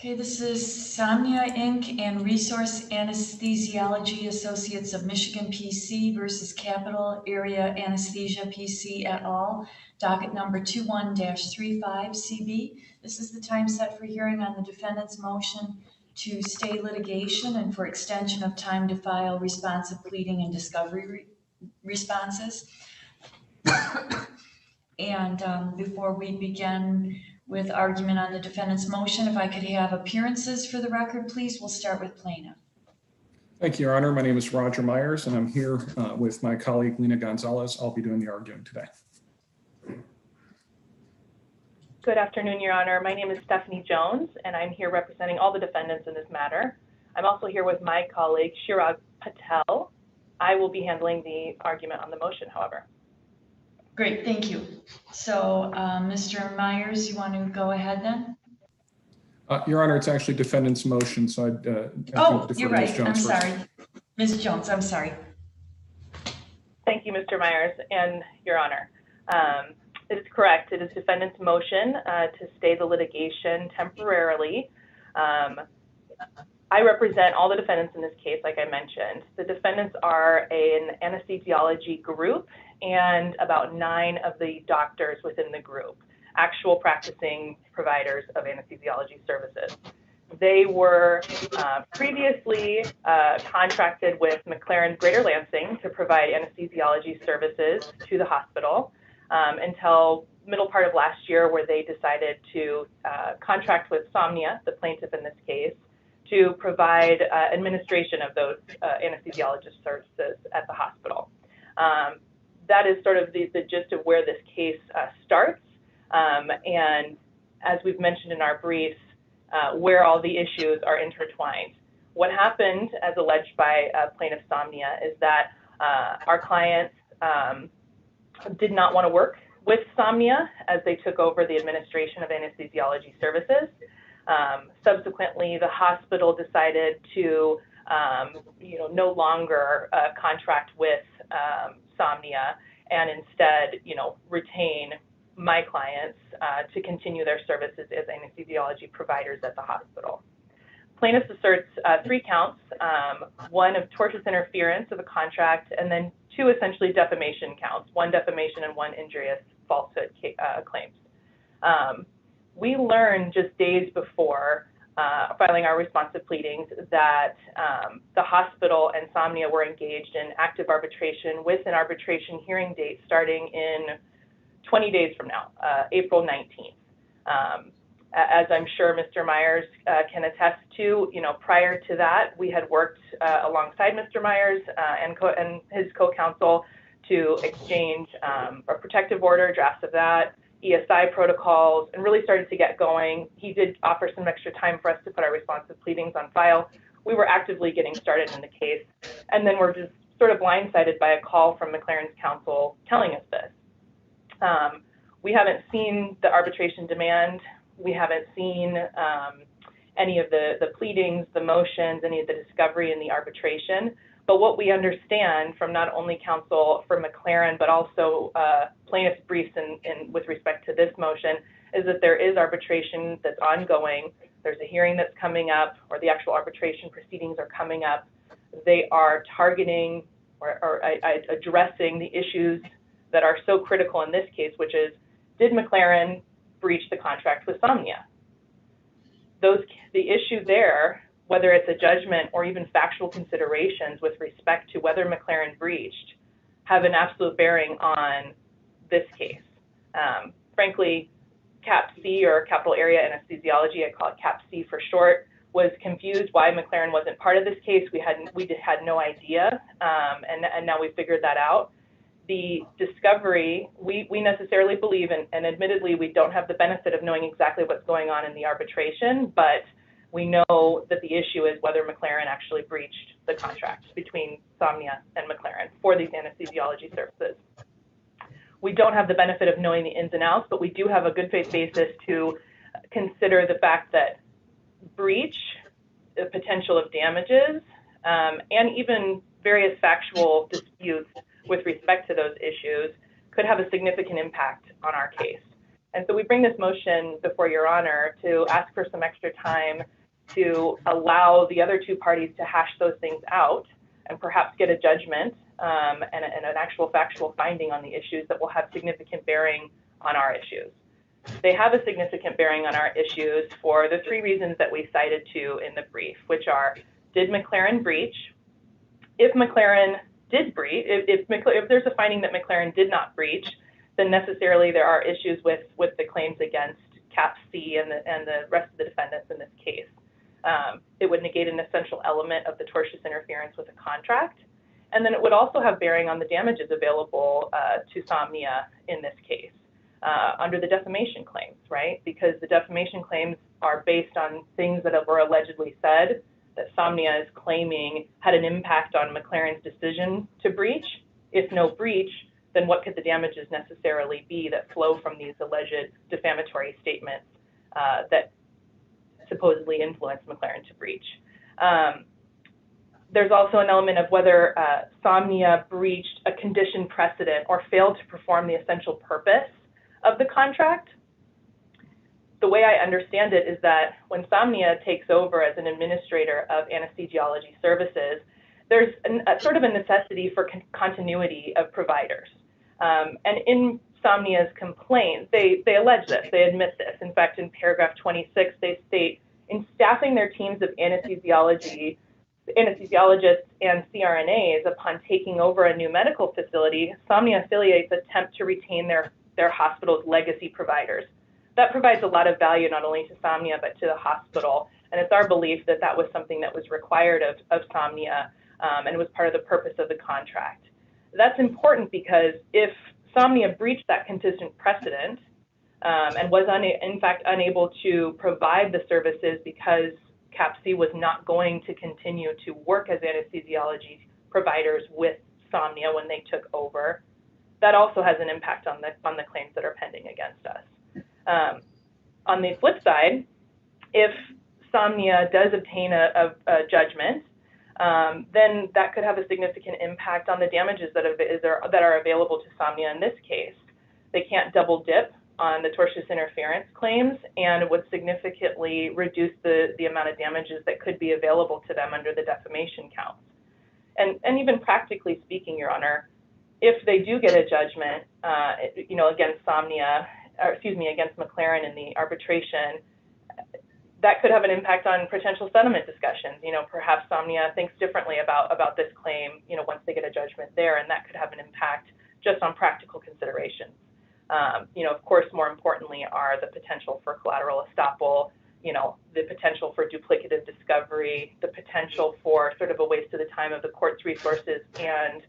Okay, this is Somnia Inc. and Resource Anesthesiology Associates of Michigan PC versus Capital Area Anesthesia PC et al. Docket number 21-35CB. This is the time set for hearing on the defendant's motion to stay litigation and for extension of time to file responsive pleading and discovery responses. And before we begin with argument on the defendant's motion, if I could have appearances for the record, please. We'll start with plaintiff. Thank you, Your Honor. My name is Roger Myers, and I'm here with my colleague, Lena Gonzalez. I'll be doing the arguing today. Good afternoon, Your Honor. My name is Stephanie Jones, and I'm here representing all the defendants in this matter. I'm also here with my colleague, Chirag Patel. I will be handling the argument on the motion, however. Great, thank you. So, Mr. Myers, you want to go ahead then? Your Honor, it's actually defendant's motion, so I'd oh, you're right. I'm sorry. Ms. Jones, I'm sorry. Thank you, Mr. Myers and Your Honor. It is correct. It is defendant's motion to stay the litigation temporarily. I represent all the defendants in this case, like I mentioned. The defendants are an anesthesiology group and about 9 of the doctors within the group, actual practicing providers of anesthesiology services. They were previously contracted with McLaren Greater Lansing to provide anesthesiology services to the hospital until middle part of last year, where they decided to contract with Somnia, the plaintiff in this case, to provide administration of those anesthesiologist services at the hospital. That is sort of the gist of where this case starts. And as we've mentioned in our briefs, where all the issues are intertwined. What happened, as alleged by plaintiff Somnia, is that our clients did not want to work with Somnia as they took over the administration of anesthesiology services. Subsequently, the hospital decided to no longer contract with Somnia and instead, retain my clients to continue their services as anesthesiology providers at the hospital. Plaintiff asserts 3 counts, 1 of tortious interference of a contract, and then 2 essentially defamation counts, 1 defamation and 1 injurious falsehood claims. We learned just days before filing our responsive pleadings that the hospital and Somnia were engaged in active arbitration with an arbitration hearing date starting in 20 days from now, April 19th. As I'm sure Mr. Myers can attest to, prior to that, we had worked alongside Mr. Myers and his co-counsel to exchange a protective order, drafts of that, ESI protocols, and really started to get going. He did offer some extra time for us to put our responsive pleadings on file. We were actively getting started in the case, and then we're just sort of blindsided by a call from McLaren's counsel telling us this. We haven't seen the arbitration demand. We haven't seen any of the pleadings, the motions, any of the discovery in the arbitration. But what we understand from not only counsel for McLaren, but also plaintiff's briefs with respect to this motion, is that there is arbitration that's ongoing. There's a hearing that's coming up, or the actual arbitration proceedings are coming up. They are targeting or addressing the issues that are so critical in this case, which is, did McLaren breach the contract with Somnia? The issue there, whether it's a judgment or even factual considerations with respect to whether McLaren breached, have an absolute bearing on this case. Frankly, CAPC, or Capital Area Anesthesiology, I call it CAPC for short, was confused why McLaren wasn't part of this case. We just had no idea, and now we figured that out. The discovery, we necessarily believe, and admittedly we don't have the benefit of knowing exactly what's going on in the arbitration, but we know that the issue is whether McLaren actually breached the contract between Somnia and McLaren for these anesthesiology services. We don't have the benefit of knowing the ins and outs, but we do have a good faith basis to consider the fact that breach, the potential of damages, and even various factual disputes with respect to those issues could have a significant impact on our case. And so we bring this motion before Your Honor to ask for some extra time to allow the other two parties to hash those things out and perhaps get a judgment and an actual factual finding on the issues that will have significant bearing on our issues. They have a significant bearing on our issues for the three reasons that we cited to in the brief, which are, did McLaren breach? If McLaren did breach, if there's a finding that McLaren did not breach, then necessarily there are issues with the claims against CAPC and the rest of the defendants in this case. It would negate an essential element of the tortious interference with a contract. And then it would also have bearing on the damages available to Somnia in this case under the defamation claims, right? Because the defamation claims are based on things that were allegedly said that Somnia is claiming had an impact on McLaren's decision to breach. If no breach, then what could the damages necessarily be that flow from these alleged defamatory statements that supposedly influenced McLaren to breach? There's also an element of whether Somnia breached a condition precedent or failed to perform the essential purpose of the contract. The way I understand it is that when Somnia takes over as an administrator of anesthesiology services, there's a sort of a necessity for continuity of providers. And in Somnia's complaint, they allege this, they admit this. In fact, in paragraph 26, they state, in staffing their teams of anesthesiologists and CRNAs upon taking over a new medical facility, Somnia affiliates attempt to retain their hospital's legacy providers. That provides a lot of value not only to Somnia but to the hospital, and it's our belief that that was something that was required of Somnia and was part of the purpose of the contract. That's important because if Somnia breached that consistent precedent and was in fact unable to provide the services because CAPC was not going to continue to work as anesthesiology providers with Somnia when they took over, that also has an impact on the claims that are pending against us. On the flip side, if Somnia does obtain a judgment, then that could have a significant impact on the damages that are available to Somnia in this case. They can't double dip on the tortious interference claims and would significantly reduce the amount of damages that could be available to them under the defamation counts. And even practically speaking, Your Honor, if they do get a judgment, against Somnia, against McLaren in the arbitration, that could have an impact on potential settlement discussions. Perhaps Somnia thinks differently about this claim, once they get a judgment there, and that could have an impact just on practical considerations. Of course, more importantly are the potential for collateral estoppel, the potential for duplicative discovery, the potential for sort of a waste of the time of the court's resources and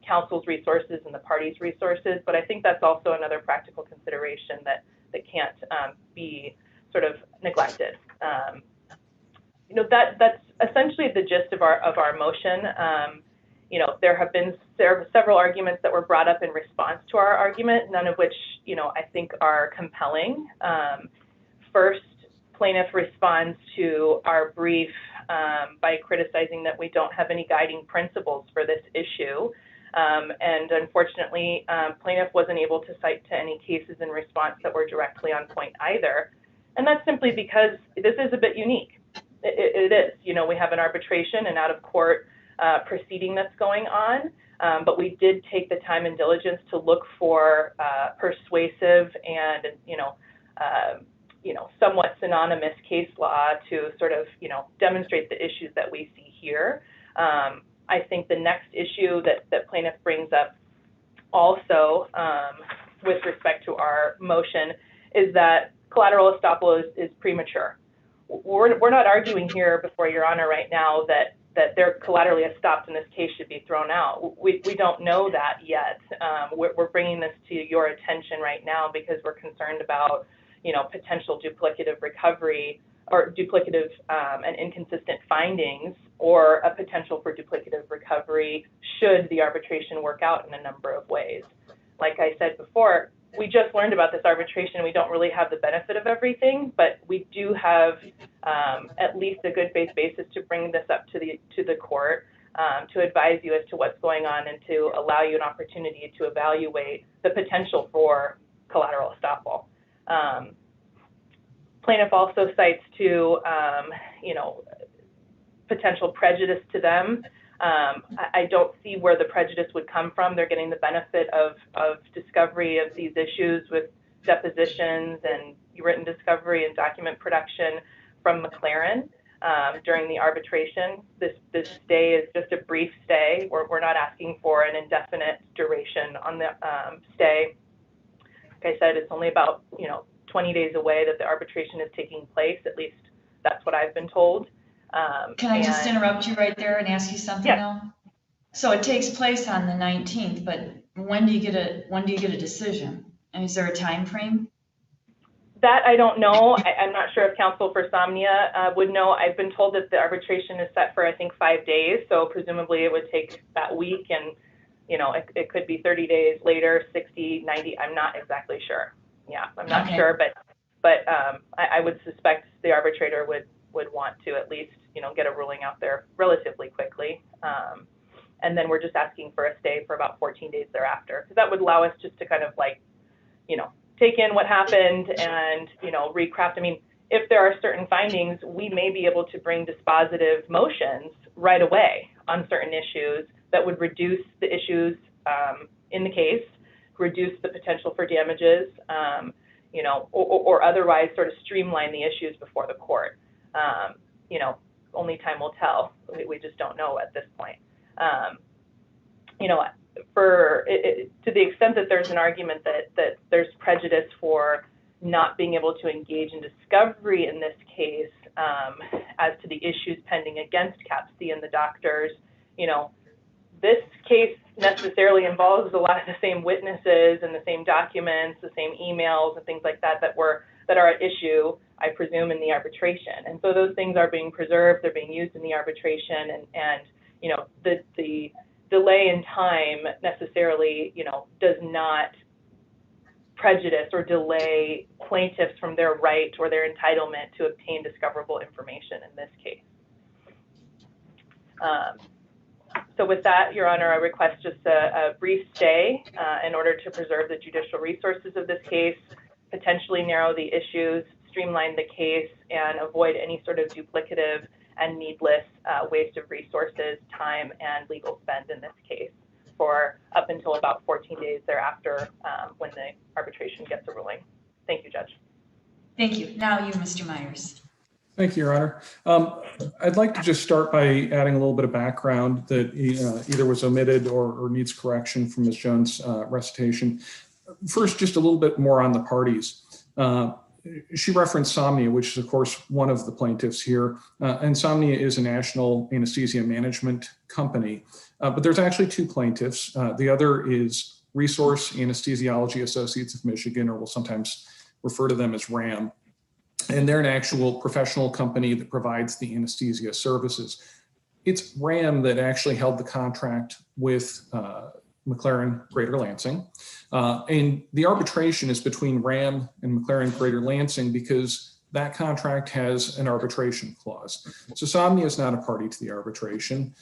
counsel's resources and the parties' resources. But I think that's also another practical consideration that can't be sort of neglected. That's essentially the gist of our motion. There have been several arguments that were brought up in response to our argument, none of which, I think are compelling. First, plaintiff responds to our brief by criticizing that we don't have any guiding principles for this issue. And unfortunately, plaintiff wasn't able to cite to any cases in response that were directly on point either. And that's simply because this is a bit unique. It is. We have an arbitration and out-of-court proceeding that's going on, but we did take the time and diligence to look for persuasive and, somewhat synonymous case law to sort of, demonstrate the issues that we see here. I think the next issue that plaintiff brings up also with respect to our motion is that collateral estoppel is premature. We're not arguing here before Your Honor right now that they're collaterally estopped and this case should be thrown out. We don't know that yet. We're bringing this to your attention right now because we're concerned about, potential duplicative recovery or duplicative and inconsistent findings, or a potential for duplicative recovery should the arbitration work out in a number of ways. Like I said before, we just learned about this arbitration. We don't really have the benefit of everything, but we do have at least a good faith basis to bring this up to the court, to advise you as to what's going on and to allow you an opportunity to evaluate the potential for collateral estoppel. Plaintiff also cites too, potential prejudice to them. I don't see where the prejudice would come from. They're getting the benefit of discovery of these issues with depositions and written discovery and document production from McLaren during the arbitration. This stay is just a brief stay. We're not asking for an indefinite duration on the stay. Like I said, it's only about 20 days away that the arbitration is taking place. At least that's what I've been told. Can I just interrupt you right there and ask you something Yeah. now? So it takes place on the 19th, but when do you get a decision? And is there a time frame? That I don't know. I'm not sure if counsel for Somnia would know. I've been told that the arbitration is set for, I think, 5 days. So presumably it would take that week, and it could be 30 days later, 60, 90. I'm not exactly sure. Yeah, I'm not sure, but I would suspect the arbitrator would want to at least get a ruling out there relatively quickly. And then we're just asking for a stay for about 14 days thereafter, because that would allow us just to kind of take in what happened and, recraft. I mean, if there are certain findings, we may be able to bring dispositive motions right away on certain issues that would reduce the issues in the case, reduce the potential for damages, or otherwise sort of streamline the issues before the court. Only time will tell. We just don't know at this point. To the extent that there's an argument that there's prejudice for not being able to engage in discovery in this case as to the issues pending against CAPC and the doctors, this case necessarily involves a lot of the same witnesses and the same documents, the same emails and things like that that are at issue, I presume, in the arbitration. And so those things are being preserved, they're being used in the arbitration, and the delay in time necessarily, does not prejudice or delay plaintiffs from their right or their entitlement to obtain discoverable information in this case. So with that, Your Honor, I request just a brief stay in order to preserve the judicial resources of this case, potentially narrow the issues, streamline the case, and avoid any sort of duplicative and needless waste of resources, time, and legal spend in this case for up until about 14 days thereafter when the arbitration gets a ruling. Thank you, Judge. Thank you. Now you, Mr. Myers. Thank you, Your Honor. I'd like to just start by adding a little bit of background that either was omitted or needs correction from Ms. Jones' recitation. First, just a little bit more on the parties. She referenced Somnia, which is, of course, one of the plaintiffs here. And Somnia is a national anesthesia management company. But there's actually two plaintiffs. The other is Resource Anesthesiology Associates of Michigan, or we'll sometimes refer to them as RAM. And they're an actual professional company that provides the anesthesia services. It's RAM that actually held the contract with McLaren Greater Lansing. And the arbitration is between RAM and McLaren Greater Lansing because that contract has an arbitration clause. So Somnia is not a party to the arbitration.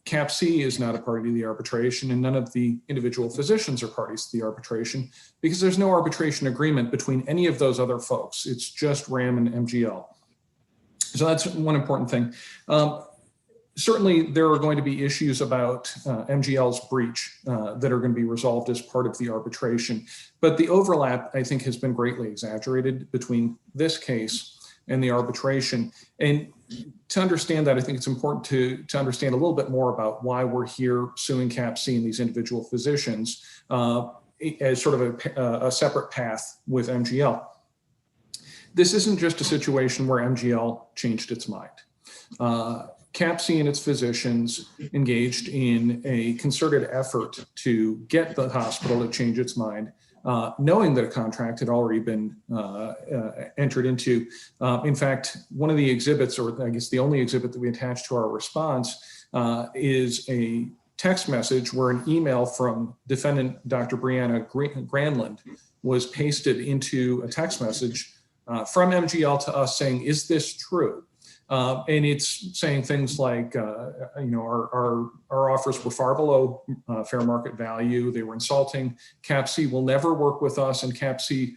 CAPC is not a party to the arbitration, and none of the individual physicians are parties to the arbitration because there's no arbitration agreement between any of those other folks. It's just RAM and MGL. So that's one important thing. Certainly, there are going to be issues about MGL's breach that are going to be resolved as part of the arbitration. But the overlap, I think, has been greatly exaggerated between this case and the arbitration. And to understand that, I think it's important to understand a little bit more about why we're here suing CAPC and these individual physicians as sort of a separate path with MGL. This isn't just a situation where MGL changed its mind. CAPC and its physicians engaged in a concerted effort to get the hospital to change its mind, knowing that a contract had already been entered into. In fact, one of the exhibits, or I guess the only exhibit that we attached to our response, is a text message where an email from defendant Dr. Brianna Granlund was pasted into a text message from MGL to us saying, "Is this true?" And it's saying things like, our offers were far below fair market value. They were insulting. CAPC will never work with us, and CAPC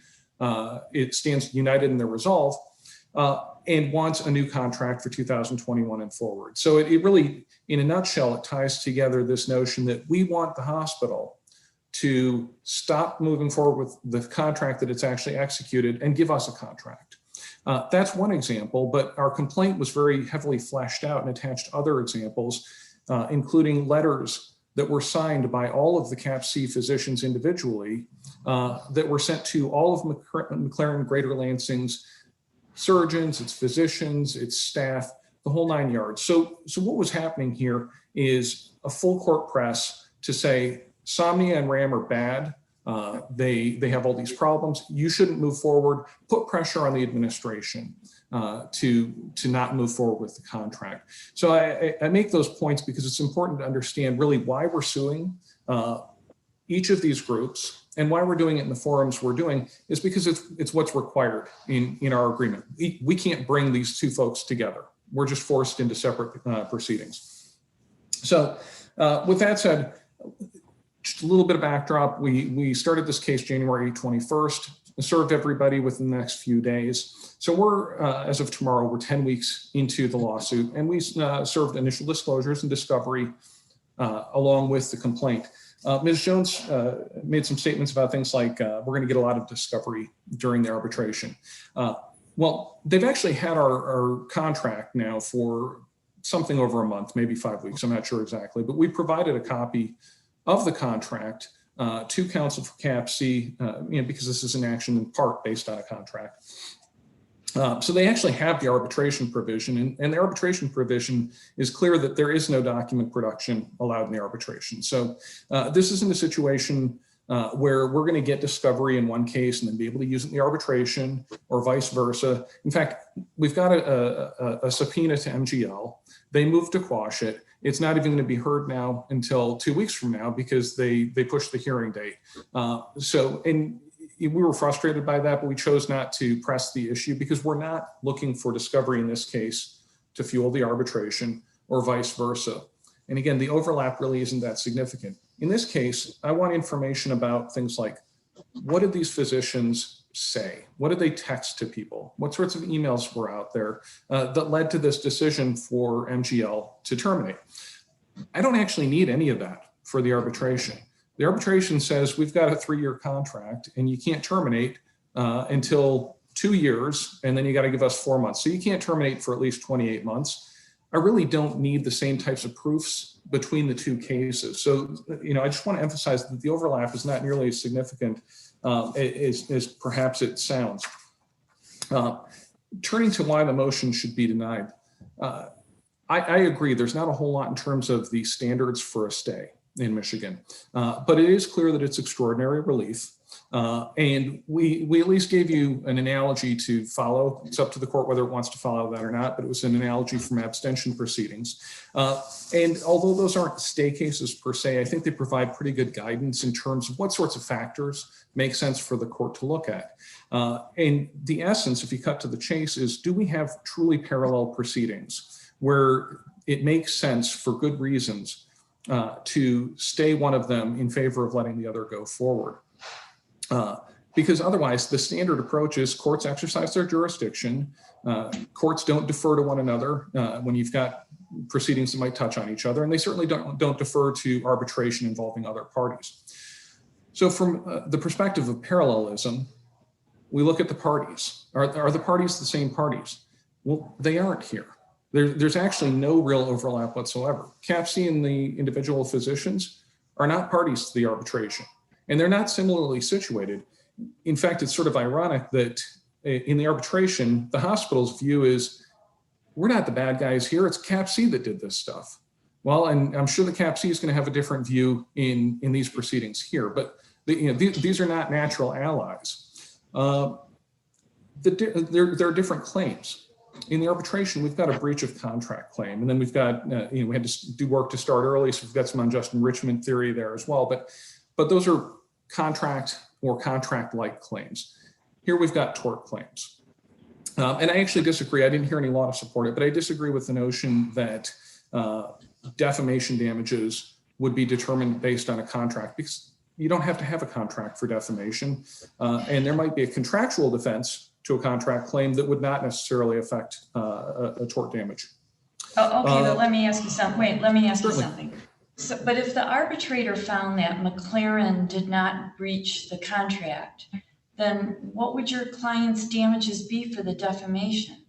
it stands united in their resolve, and wants a new contract for 2021 and forward. So it really, in a nutshell, it ties together this notion that we want the hospital to stop moving forward with the contract that it's actually executed and give us a contract. That's one example, but our complaint was very heavily fleshed out and attached other examples, including letters that were signed by all of the CAPC physicians individually that were sent to all of McLaren Greater Lansing's surgeons, its physicians, its staff, the whole 9 yards. So what was happening here is a full court press to say Somnia and RAM are bad. They have all these problems. You shouldn't move forward. Put pressure on the administration to not move forward with the contract. So I make those points because it's important to understand really why we're suing each of these groups, and why we're doing it in the forums we're doing is because it's what's required in our agreement. We can't bring these two folks together. We're just forced into separate proceedings. So with that said, just a little bit of backdrop. We started this case January 21st, served everybody within the next few days. So we're, as of tomorrow, we're 10 weeks into the lawsuit, and we served initial disclosures and discovery along with the complaint. Ms. Jones made some statements about things like, we're going to get a lot of discovery during the arbitration. Well, they've actually had our contract now for something over a month, maybe 5 weeks, I'm not sure exactly, but we provided a copy of the contract to counsel for CAPC, because this is an action in part based on a contract. So they actually have the arbitration provision, and the arbitration provision is clear that there is no document production allowed in the arbitration. So this isn't a situation where we're going to get discovery in one case and then be able to use it in the arbitration, or vice versa. In fact, we've got a subpoena to MGL. They moved to quash it. It's not even going to be heard now until 2 weeks from now because they pushed the hearing date. And we were frustrated by that, but we chose not to press the issue because we're not looking for discovery in this case to fuel the arbitration or vice versa. And again, the overlap really isn't that significant. In this case, I want information about things like, what did these physicians say? What did they text to people? What sorts of emails were out there that led to this decision for MGL to terminate? I don't actually need any of that for the arbitration. The arbitration says we've got a 3-year contract and you can't terminate until 2 years, and then you got to give us 4 months. So you can't terminate for at least 28 months. I really don't need the same types of proofs between the two cases. So, I just want to emphasize that the overlap is not nearly as significant as perhaps it sounds. Turning to why the motion should be denied, I agree. There's not a whole lot in terms of the standards for a stay in Michigan, but it is clear that it's extraordinary relief. And we at least gave you an analogy to follow. It's up to the court whether it wants to follow that or not, but it was an analogy from abstention proceedings. And although those aren't stay cases per se, I think they provide pretty good guidance in terms of what sorts of factors make sense for the court to look at. And the essence, if you cut to the chase, is do we have truly parallel proceedings where it makes sense for good reasons to stay one of them in favor of letting the other go forward? Because otherwise, the standard approach is courts exercise their jurisdiction. Courts don't defer to one another when you've got proceedings that might touch on each other, and they certainly don't defer to arbitration involving other parties. So from the perspective of parallelism, we look at the parties. Are the parties the same parties? Well, they aren't here. There's actually no real overlap whatsoever. CAPC and the individual physicians are not parties to the arbitration, and they're not similarly situated. In fact, it's sort of ironic that in the arbitration, the hospital's view is, we're not the bad guys here, it's CAPC that did this stuff. Well, and I'm sure the CAPC is going to have a different view in these proceedings here, but these are not natural allies. There are different claims. In the arbitration, we've got a breach of contract claim, and then we've got, we had to do work to start early, so we've got some unjust enrichment theory there as well. But those are contract or contract-like claims. Here we've got tort claims. And I actually disagree. I didn't hear any law to support it, but I disagree with the notion that defamation damages would be determined based on a contract, because you don't have to have a contract for defamation. And there might be a contractual defense to a contract claim that would not necessarily affect a tort damage. Oh, okay, but let me ask you something. Wait, let me ask you Certainly. something. So, but if the arbitrator found that McLaren did not breach the contract, then what would your client's damages be for the defamation?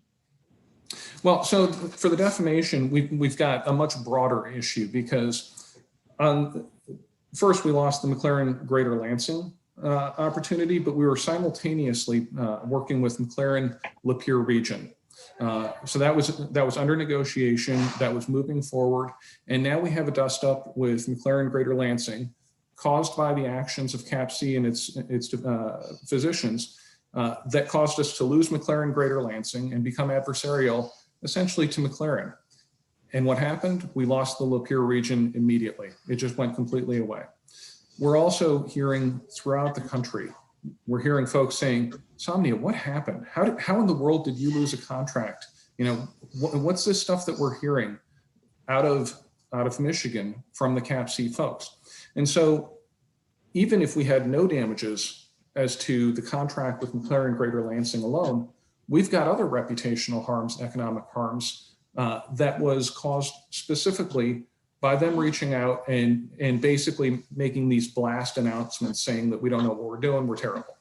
Well, so for the defamation, we've got a much broader issue because first we lost the McLaren Greater Lansing opportunity, but we were simultaneously working with McLaren Lapeer region. So that was under negotiation, that was moving forward. And now we have a dust up with McLaren Greater Lansing caused by the actions of CAPC and its physicians that caused us to lose McLaren Greater Lansing and become adversarial essentially to McLaren. And what happened? We lost the Lapeer region immediately. It just went completely away. We're also hearing throughout the country, we're hearing folks saying, Somnia, what happened? How in the world did you lose a contract? You know, what's this stuff that we're hearing out of Michigan from the CAPC folks? And so even if we had no damages as to the contract with McLaren Greater Lansing alone, we've got other reputational harms, economic harms that was caused specifically by them reaching out and basically making these blast announcements saying that we don't know what we're doing, we're terrible.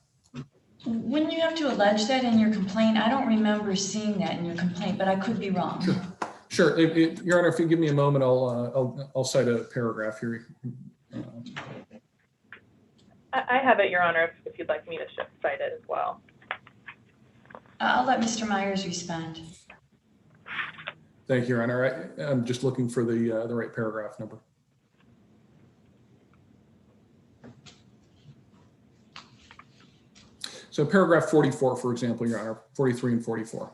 Wouldn't you have to allege that in your complaint? I don't remember seeing that in your complaint, but I could be wrong. Sure. Your Honor, if you give me a moment, I'll cite a paragraph here. I have it, Your Honor, if you'd like me to cite it as well. I'll let Mr. Myers respond. Thank you, Your Honor. I'm just looking for the right paragraph number. So paragraph 44, for example, Your Honor, 43 and 44.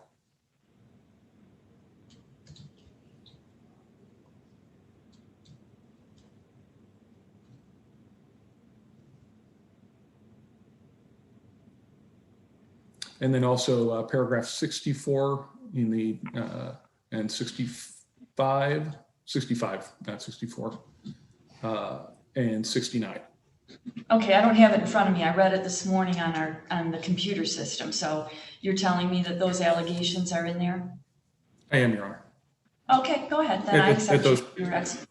And then also paragraph 64 in the and 65, not 64, and 69. Okay, I don't have it in front of me. I read it this morning on the computer system. So you're telling me that those allegations are in there? I am, Your Honor. Okay, go ahead. Then I accept your explanation.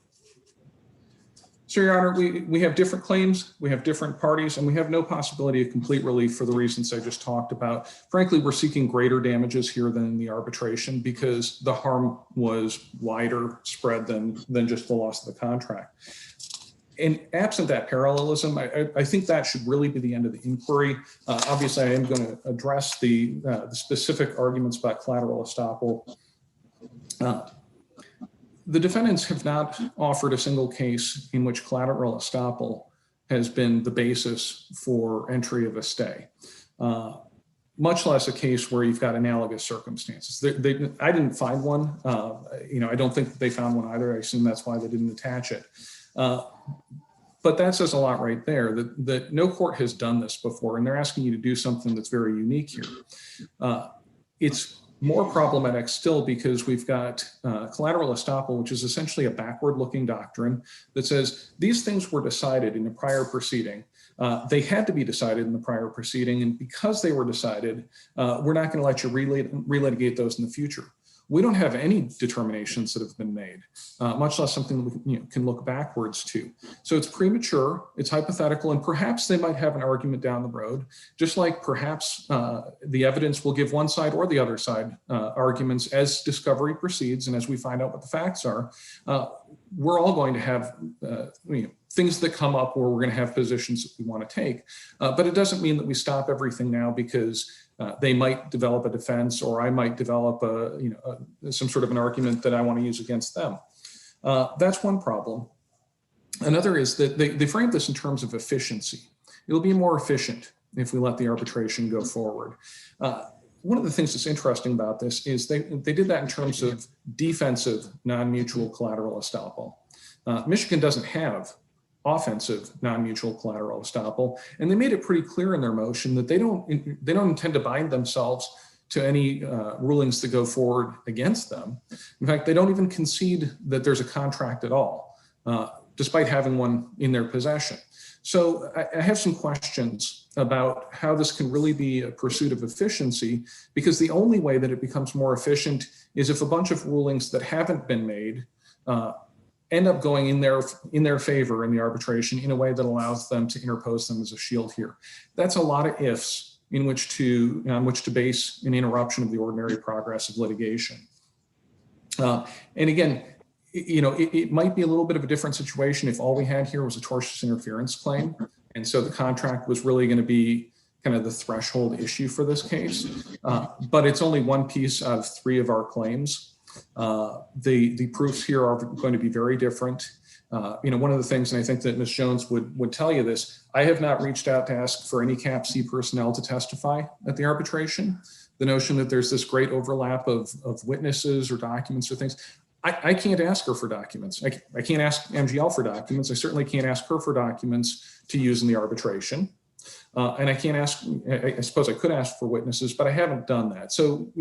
So, Your Honor, we have different claims, we have different parties, and we have no possibility of complete relief for the reasons I just talked about. Frankly, we're seeking greater damages here than in the arbitration because the harm was wider spread than just the loss of the contract. And absent that parallelism, I think that should really be the end of the inquiry. Obviously, I am going to address the specific arguments about collateral estoppel. The defendants have not offered a single case in which collateral estoppel has been the basis for entry of a stay, much less a case where you've got analogous circumstances. I didn't find one. I don't think that they found one either. I assume that's why they didn't attach it. But that says a lot right there, that no court has done this before, and they're asking you to do something that's very unique here. It's more problematic still because we've got collateral estoppel, which is essentially a backward-looking doctrine that says these things were decided in a prior proceeding. They had to be decided in the prior proceeding, and because they were decided, we're not going to let you relitigate those in the future. We don't have any determinations that have been made, much less something that we can look backwards to. So it's premature, it's hypothetical, and perhaps they might have an argument down the road, just like perhaps the evidence will give one side or the other side arguments as discovery proceeds and as we find out what the facts are. We're all going to have things that come up where we're going to have positions that we want to take, but it doesn't mean that we stop everything now because they might develop a defense, or I might develop some sort of an argument that I want to use against them. That's one problem. Another is that they framed this in terms of efficiency. It'll be more efficient if we let the arbitration go forward. One of the things that's interesting about this is they did that in terms of defensive non-mutual collateral estoppel. Michigan doesn't have offensive non-mutual collateral estoppel, and they made it pretty clear in their motion that they don't intend to bind themselves to any rulings that go forward against them. In fact, they don't even concede that there's a contract at all. despite having one in their possession. So I have some questions about how this can really be a pursuit of efficiency, because the only way that it becomes more efficient is if a bunch of rulings that haven't been made end up going in their favor in the arbitration in a way that allows them to interpose them as a shield here. That's a lot of ifs on which to base an interruption of the ordinary progress of litigation. And again, it might be a little bit of a different situation if all we had here was a tortious interference claim. And so the contract was really going to be kind of the threshold issue for this case. But it's only one piece out of 3 of our claims. The proofs here are going to be very different. One of the things, and I think that Ms. Jones would tell you this, I have not reached out to ask for any Cap C personnel to testify at the arbitration. The notion that there's this great overlap of witnesses or documents or things, I can't ask her for documents. I can't ask MGL for documents. I certainly can't ask her for documents to use in the arbitration. And I can't ask, I suppose I could ask for witnesses, but I haven't done that. So,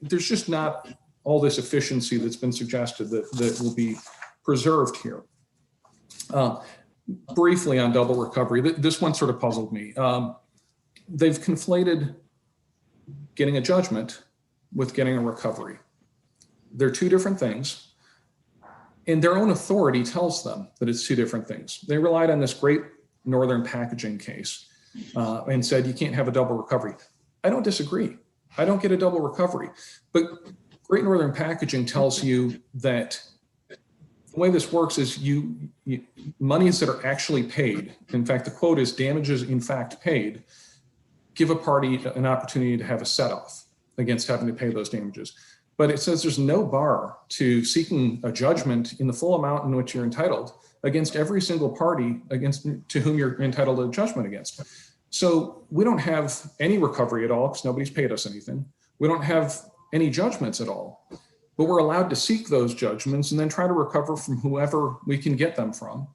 there's just not all this efficiency that's been suggested that will be preserved here. Briefly on double recovery, this one sort of puzzled me. They've conflated getting a judgment with getting a recovery. They're 2 different things, and their own authority tells them that it's 2 different things. They relied on this Great Northern Packaging case and said you can't have a double recovery. I don't disagree. I don't get a double recovery, but Great Northern Packaging tells you that the way this works is monies that are actually paid, in fact, the quote is damages in fact paid, give a party an opportunity to have a set-off against having to pay those damages. But it says there's no bar to seeking a judgment in the full amount in which you're entitled against every single party to whom you're entitled to a judgment against. So we don't have any recovery at all because nobody's paid us anything. We don't have any judgments at all, but we're allowed to seek those judgments and then try to recover from whoever we can get them from.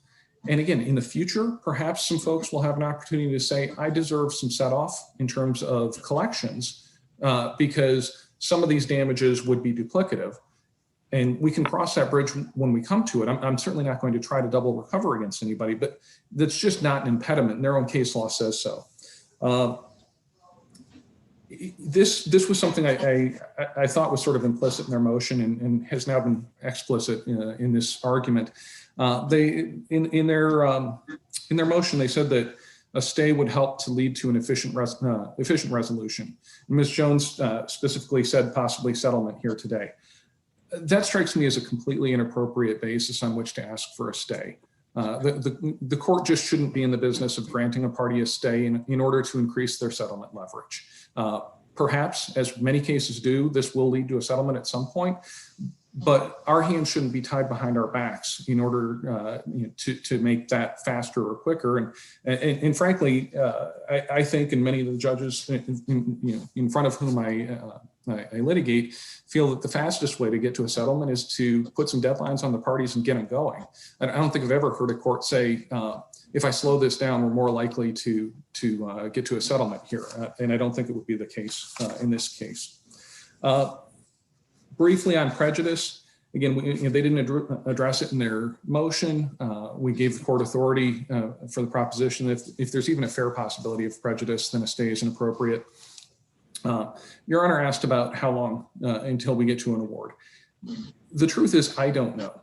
And again, in the future, perhaps some folks will have an opportunity to say, I deserve some set-off in terms of collections because some of these damages would be duplicative. And we can cross that bridge when we come to it. I'm certainly not going to try to double recover against anybody, but that's just not an impediment. And their own case law says so. This was something I thought was sort of implicit in their motion and has now been explicit in this argument. In their motion, they said that a stay would help to lead to an efficient resolution. And Ms. Jones specifically said possibly settlement here today. That strikes me as a completely inappropriate basis on which to ask for a stay. The court just shouldn't be in the business of granting a party a stay in order to increase their settlement leverage. Perhaps, as many cases do, this will lead to a settlement at some point, but our hands shouldn't be tied behind our backs in order to make that faster or quicker. And frankly, I think, and many of the judges in front of whom I litigate feel that the fastest way to get to a settlement is to put some deadlines on the parties and get them going. And I don't think I've ever heard a court say, if I slow this down, we're more likely to get to a settlement here. And I don't think it would be the case in this case. Briefly on prejudice, again, they didn't address it in their motion. We gave the court authority for the proposition that if there's even a fair possibility of prejudice, then a stay is inappropriate. Your Honor asked about how long until we get to an award. The truth is, I don't know.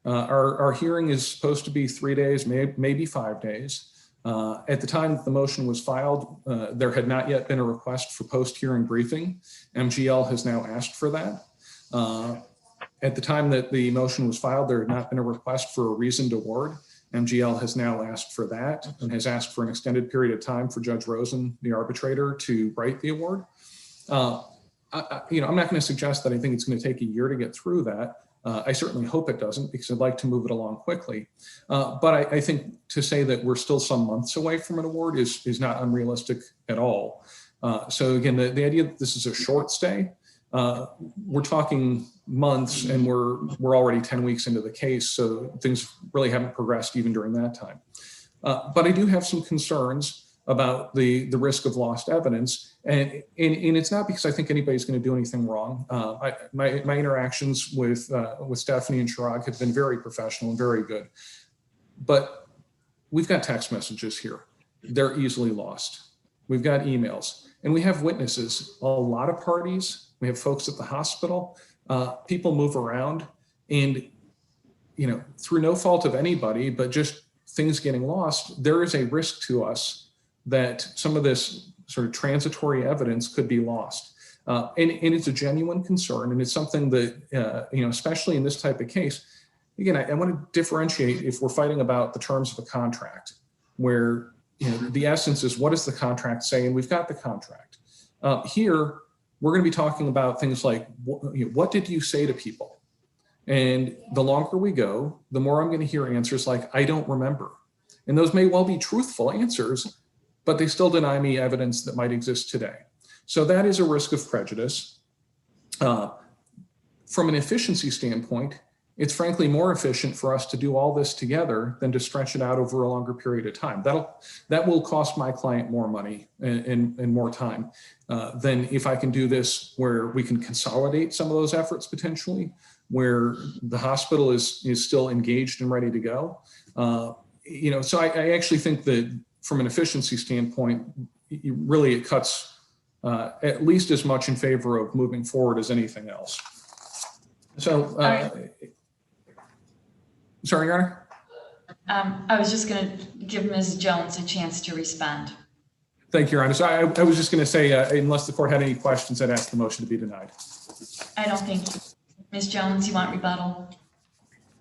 Our hearing is supposed to be 3 days, maybe 5 days. At the time that the motion was filed, there had not yet been a request for post-hearing briefing. MGL has now asked for that. At the time that the motion was filed, there had not been a request for a reasoned award. MGL has now asked for that and has asked for an extended period of time for Judge Rosen, the arbitrator, to write the award. I'm not going to suggest that I think it's going to take a year to get through that. I certainly hope it doesn't, because I'd like to move it along quickly. But I think to say that we're still some months away from an award is not unrealistic at all. So again, the idea that this is a short stay, we're talking months, and we're already 10 weeks into the case, so things really haven't progressed even during that time. But I do have some concerns about the risk of lost evidence, and it's not because I think anybody's going to do anything wrong. My interactions with Stephanie and Chirag have been very professional and very good. But we've got text messages here. They're easily lost. We've got emails, and we have witnesses. A lot of parties. We have folks at the hospital. People move around, and through no fault of anybody, but just things getting lost, there is a risk to us that some of this sort of transitory evidence could be lost. And it's a genuine concern, and it's something that, especially in this type of case, again, I want to differentiate if we're fighting about the terms of a contract, where the essence is, what does the contract say? And we've got the contract. Here, we're going to be talking about things like, what did you say to people? And the longer we go, the more I'm going to hear answers like, I don't remember. And those may well be truthful answers, but they still deny me evidence that might exist today. So that is a risk of prejudice. From an efficiency standpoint, it's frankly more efficient for us to do all this together than to stretch it out over a longer period of time. That will cost my client more money and more time than if I can do this where we can consolidate some of those efforts potentially, where the hospital is still engaged and ready to go. So I actually think that from an efficiency standpoint, it cuts at least as much in favor of moving forward as anything else. So, sorry, Your Honor? I was just going to give Ms. Jones a chance to respond. Thank you, Your Honor. So I was just going to say, unless the court had any questions, I'd ask the motion to be denied. I don't think. Ms. Jones, you want rebuttal?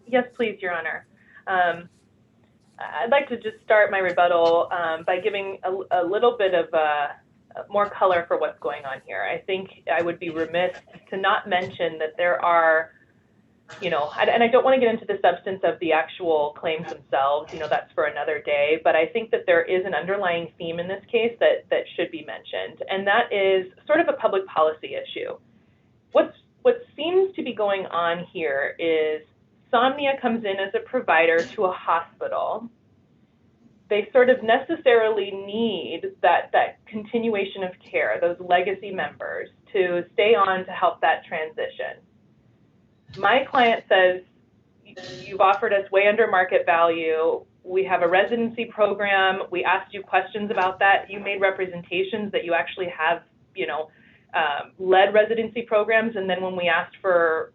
Yes, please, Your Honor. I'd like to just start my rebuttal by giving a little bit of more color for what's going on here. I think I would be remiss to not mention that there are, and I don't want to get into the substance of the actual claims themselves, that's for another day, but I think that there is an underlying theme in this case that should be mentioned, and that is sort of a public policy issue. What seems to be going on here is Somnia comes in as a provider to a hospital. They sort of necessarily need that continuation of care, those legacy members, to stay on to help that transition. My client says, you've offered us way under market value. We have a residency program. We asked you questions about that. You made representations that you actually have, led residency programs. And then when we asked for,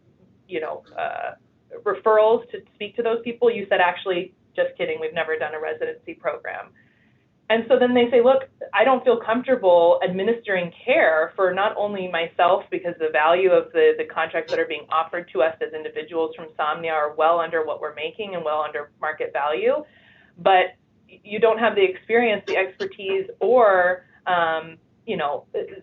referrals to speak to those people, you said, actually, just kidding, we've never done a residency program. And so then they say, look, I don't feel comfortable administering care for not only myself, because the value of the contracts that are being offered to us as individuals from Somnia are well under what we're making and well under market value, but you don't have the experience, the expertise, or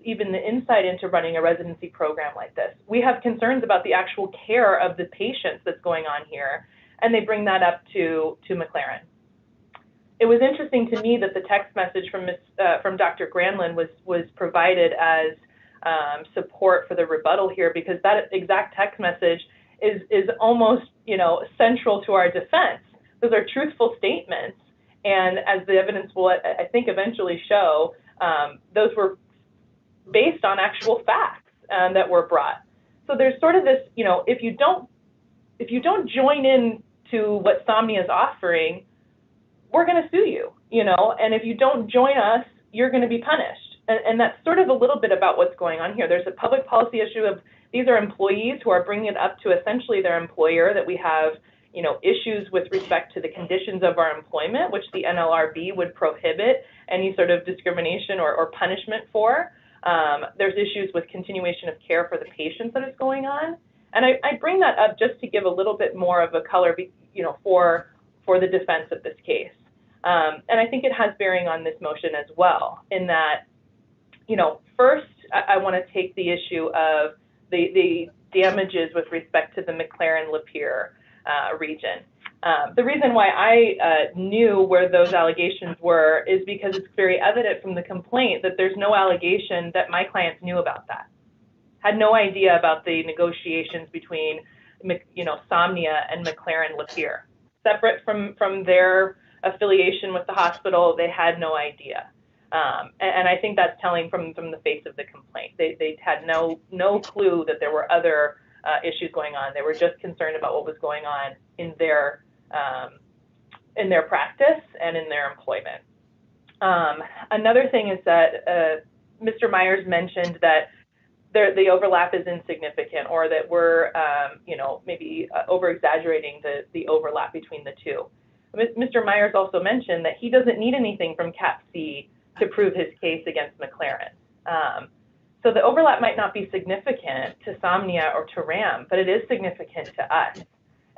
even the insight into running a residency program like this. We have concerns about the actual care of the patients that's going on here, and they bring that up to McLaren. It was interesting to me that the text message from Dr. Granlund was provided as support for the rebuttal here, because that exact text message is almost central to our defense. Those are truthful statements, and as the evidence will, I think, eventually show, those were based on actual facts that were brought. So there's sort of this, if you don't join in to what Somnia is offering, we're going to sue you, and if you don't join us, you're going to be punished. And that's sort of a little bit about what's going on here. There's a public policy issue of, these are employees who are bringing it up to essentially their employer, that we have, issues with respect to the conditions of our employment, which the NLRB would prohibit any sort of discrimination or punishment for. There's issues with continuation of care for the patients that is going on. And I bring that up just to give a little bit more of a color, for the defense of this case. And I think it has bearing on this motion as well, in that, first, I want to take the issue of the damages with respect to the McLaren-Lapeer region. The reason why I knew where those allegations were is because it's very evident from the complaint that there's no allegation that my clients knew about that. Had no idea about the negotiations between, Somnia and McLaren-Lapeer. Separate from their affiliation with the hospital, they had no idea. And I think that's telling from the face of the complaint. They had no clue that there were other issues going on. They were just concerned about what was going on in their in their practice and in their employment. Another thing is that Mr. Myers mentioned that the overlap is insignificant, or that we're, maybe over-exaggerating the overlap between the two. Mr. Myers also mentioned that he doesn't need anything from CAPC to prove his case against McLaren. So the overlap might not be significant to Somnia or to RAM, but it is significant to us.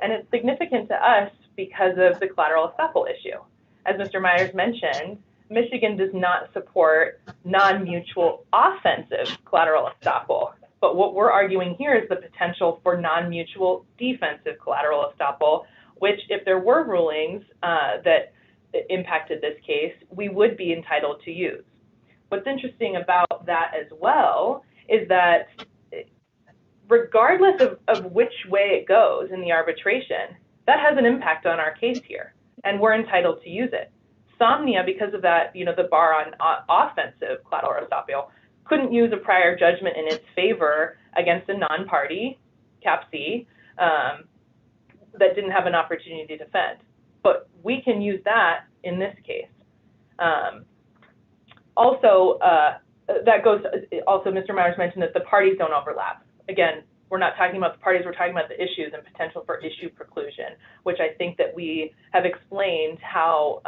And it's significant to us because of the collateral estoppel issue. As Mr. Myers mentioned, Michigan does not support non-mutual offensive collateral estoppel. But what we're arguing here is the potential for non-mutual defensive collateral estoppel, which, if there were rulings that impacted this case, we would be entitled to use. What's interesting about that as well is that regardless of which way it goes in the arbitration, that has an impact on our case here, and we're entitled to use it. Somnia, because of that, the bar on offensive collateral estoppel, couldn't use a prior judgment in its favor against a non-party, CAPC, that didn't have an opportunity to defend. But we can use that in this case. Also, Mr. Myers mentioned that the parties don't overlap. Again, we're not talking about the parties, we're talking about the issues and potential for issue preclusion, which I think that we have explained how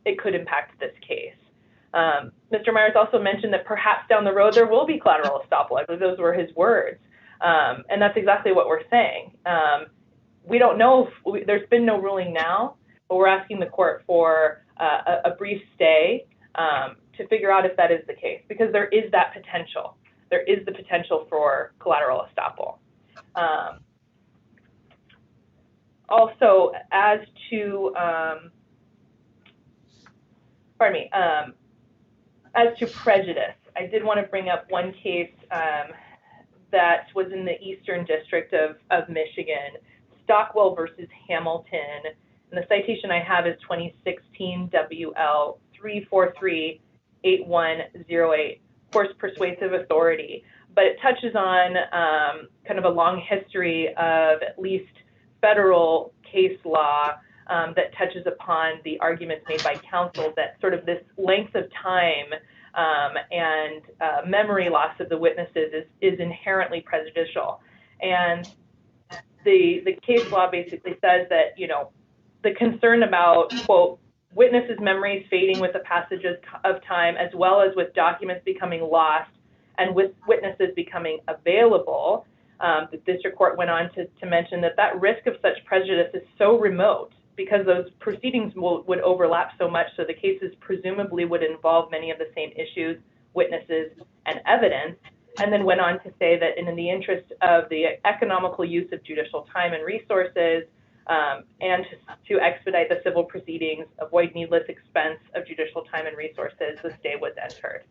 it could impact this case. Mr. Myers also mentioned that perhaps down the road there will be collateral estoppel. I believe those were his words. And that's exactly what we're saying. We don't know if there's been no ruling now, but we're asking the court for a brief stay to figure out if that is the case, because there is that potential. There is the potential for collateral estoppel. Also, as to, as to prejudice, I did want to bring up one case that was in the Eastern District of Michigan, Stockwell versus Hamilton. And the citation I have is 2016 WL 3438108. Of course, persuasive authority, but it touches on kind of a long history of at least federal case law that touches upon the arguments made by counsel that sort of this length of time and memory loss of the witnesses is inherently prejudicial. And the case law basically says that, the concern about, quote, witnesses' memories fading with the passage of time, as well as with documents becoming lost and with witnesses becoming available. The district court went on to mention that risk of such prejudice is so remote because those proceedings would overlap so much, so the cases presumably would involve many of the same issues, witnesses, and evidence, and then went on to say that in the interest of the economical use of judicial time and resources, and to expedite the civil proceedings, avoid needless expense of judicial time and resources, the stay was entered.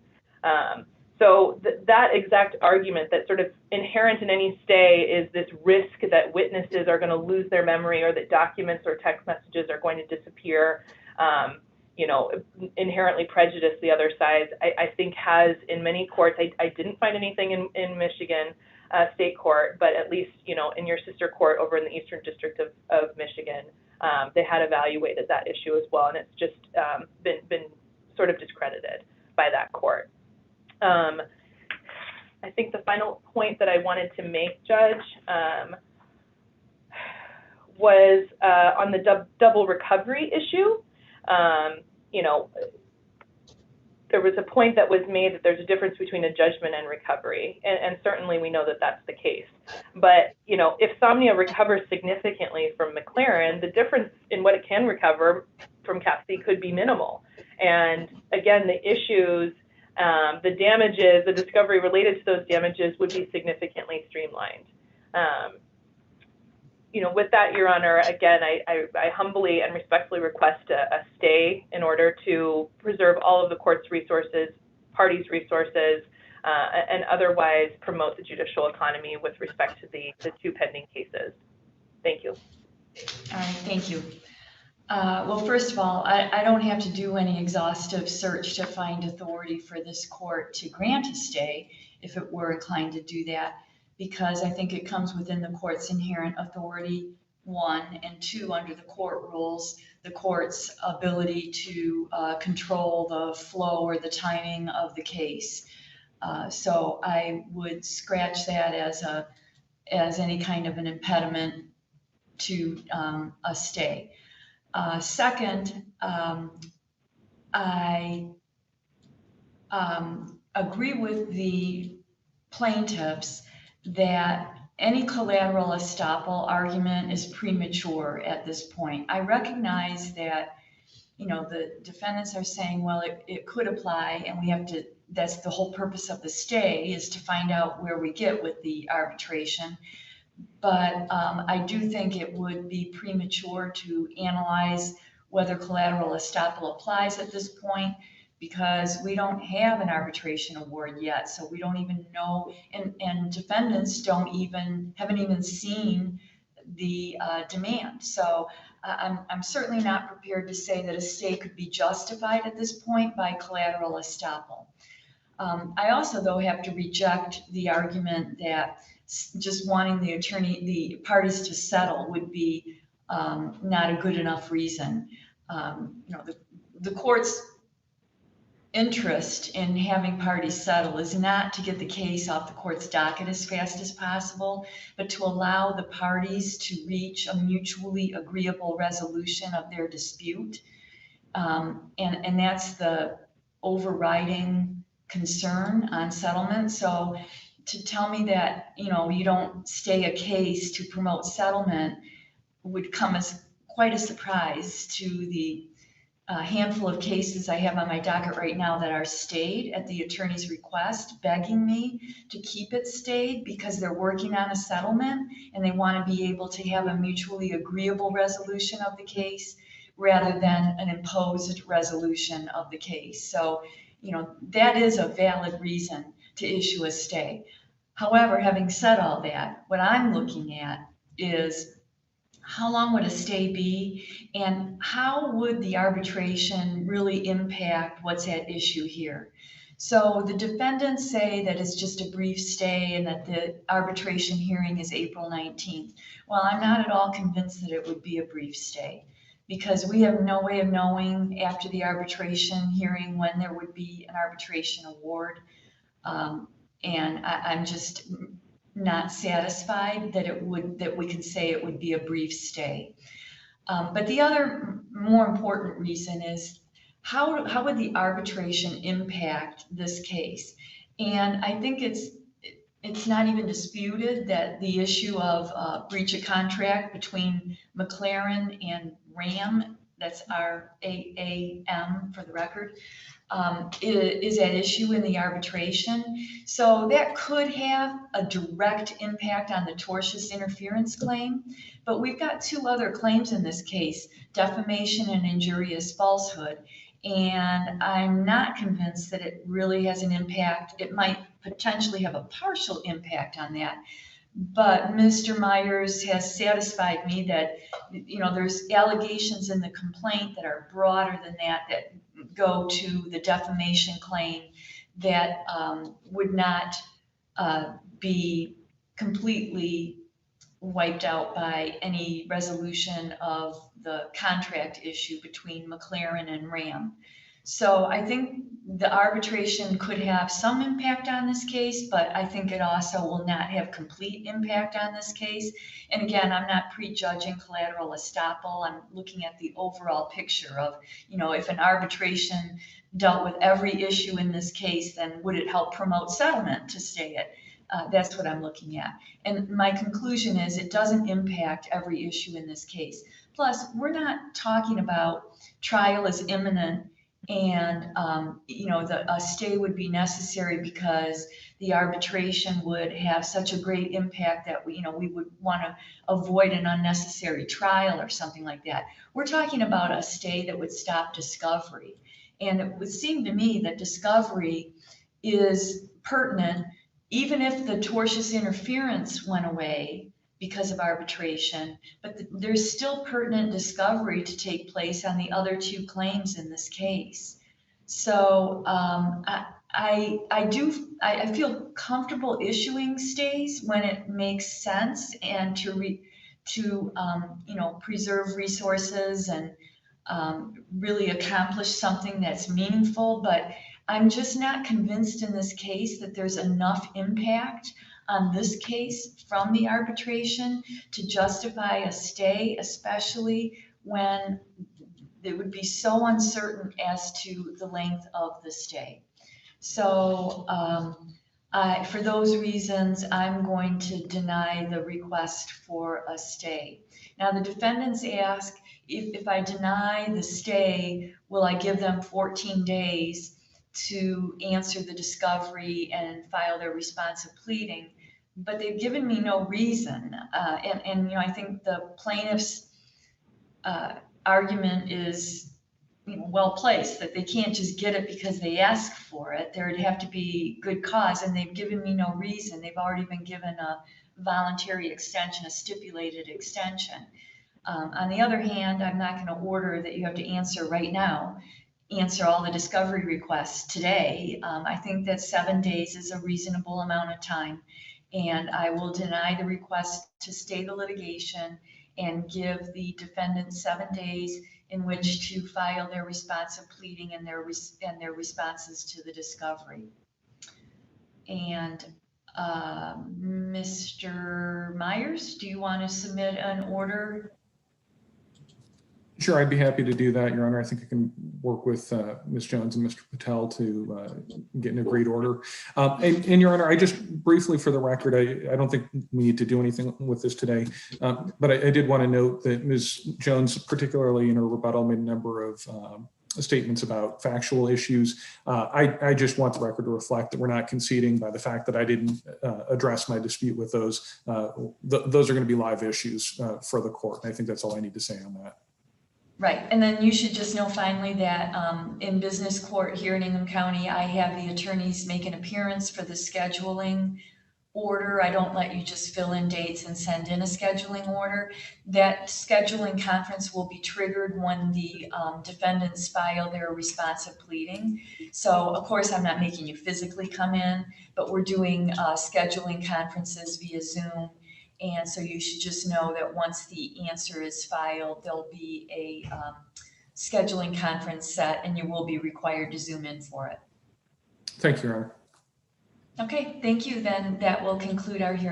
So that exact argument, that sort of inherent in any stay is this risk that witnesses are going to lose their memory, or that documents or text messages are going to disappear, inherently prejudice the other side, I think has in many courts. I didn't find anything in Michigan state court, but at least, in your sister court over in the Eastern District of Michigan, they had evaluated that issue as well, and it's just been sort of discredited by that court. I think the final point that I wanted to make, Judge, was on the double recovery issue. There was a point that was made that there's a difference between a judgment and recovery, and certainly we know that that's the case. But, if Somnia recovers significantly from McLaren, the difference in what it can recover from CAPC could be minimal. And again, the issues, the damages, the discovery related to those damages would be significantly streamlined. With that, Your Honor, again, I humbly and respectfully request a stay in order to preserve all of the court's resources, parties' resources, and otherwise promote the judicial economy with respect to the two pending cases. Thank you. All right, thank you. Well, first of all, I don't have to do any exhaustive search to find authority for this court to grant a stay if it were inclined to do that, because I think it comes within the court's inherent authority one, and two, under the court rules, the court's ability to control the flow or the timing of the case. So I would scratch that as any kind of an impediment to a stay. Second, I agree with the plaintiffs that any collateral estoppel argument is premature at this point. I recognize that, the defendants are saying, well, it could apply, and we have to, that's the whole purpose of the stay, is to find out where we get with the arbitration. But I do think it would be premature to analyze whether collateral estoppel applies at this point, because we don't have an arbitration award yet. So we don't even know, and defendants haven't even seen the demand. So I'm certainly not prepared to say that a stay could be justified at this point by collateral estoppel. I also, though, have to reject the argument that just wanting the parties to settle would be not a good enough reason. The court's interest in having parties settle is not to get the case off the court's docket as fast as possible, but to allow the parties to reach a mutually agreeable resolution of their dispute. And that's the overriding concern on settlement. So to tell me that, you don't stay a case to promote settlement would come as quite a surprise to the handful of cases I have on my docket right now that are stayed at the attorney's request, begging me to keep it stayed because they're working on a settlement and they want to be able to have a mutually agreeable resolution of the case rather than an imposed resolution of the case. So, that is a valid reason to issue a stay. However, having said all that, what I'm looking at is how long would a stay be, and how would the arbitration really impact what's at issue here? So the defendants say that it's just a brief stay and that the arbitration hearing is April 19th. Well, I'm not at all convinced that it would be a brief stay, because we have no way of knowing after the arbitration hearing when there would be an arbitration award. And I'm just not satisfied that we can say it would be a brief stay. But the other more important reason is how would the arbitration impact this case? And I think it's not even disputed that the issue of breach of contract between McLaren and RAM, that's RAM for the record, is at issue in the arbitration. So that could have a direct impact on the tortious interference claim. But we've got two other claims in this case, defamation and injurious falsehood. And I'm not convinced that it really has an impact. It might potentially have a partial impact on that. But Mr. Myers has satisfied me that, there's allegations in the complaint that are broader than that go to the defamation claim that would not be completely wiped out by any resolution of the contract issue between McLaren and RAM. So I think the arbitration could have some impact on this case, but I think it also will not have complete impact on this case. And again, I'm not prejudging collateral estoppel. I'm looking at the overall picture of, if an arbitration dealt with every issue in this case, then would it help promote settlement to stay it? That's what I'm looking at. And my conclusion is it doesn't impact every issue in this case. Plus, we're not talking about trial is imminent and a stay would be necessary because the arbitration would have such a great impact that we would want to avoid an unnecessary trial or something like that. We're talking about a stay that would stop discovery. And it would seem to me that discovery is pertinent even if the tortious interference went away because of arbitration, but there's still pertinent discovery to take place on the other two claims in this case. So I feel comfortable issuing stays when it makes sense and to, preserve resources and really accomplish something that's meaningful, but I'm just not convinced in this case that there's enough impact on this case from the arbitration to justify a stay, especially when it would be so uncertain as to the length of the stay. So for those reasons, I'm going to deny the request for a stay. Now, the defendants ask, if I deny the stay, will I give them 14 days to answer the discovery and file their responsive pleading? But they've given me no reason. I think the plaintiff's argument is well placed, that they can't just get it because they ask for it. There would have to be good cause, and they've given me no reason. They've already been given a voluntary extension, a stipulated extension. On the other hand, I'm not going to order that you have to answer right now, answer all the discovery requests today. I think that 7 days is a reasonable amount of time, and I will deny the request to stay the litigation and give the defendants 7 days in which to file their responsive pleading and their responses to the discovery. And Mr. Myers, do you want to submit an order? Sure, I'd be happy to do that, Your Honor. I think I can work with Ms. Jones and Mr. Patel to get an agreed order. And Your Honor, I just briefly, for the record, I don't think we need to do anything with this today, but I did want to note that Ms. Jones, particularly in her rebuttal, made a number of statements about factual issues. I just want the record to reflect that we're not conceding by the fact that I didn't address my dispute with those. Those are going to be live issues for the court. And I think that's all I need to say on that. Right, and then you should just know finally that in business court here in Ingham County, I have the attorneys make an appearance for the scheduling order. I don't let you just fill in dates and send in a scheduling order. That scheduling conference will be triggered when the defendants file their responsive pleading. So of course, I'm not making you physically come in, but we're doing scheduling conferences via Zoom. And so you should just know that once the answer is filed, there'll be a scheduling conference set and you will be required to Zoom in for it. Thank you, Your Honor. Okay, thank you. Then that will conclude our hearing.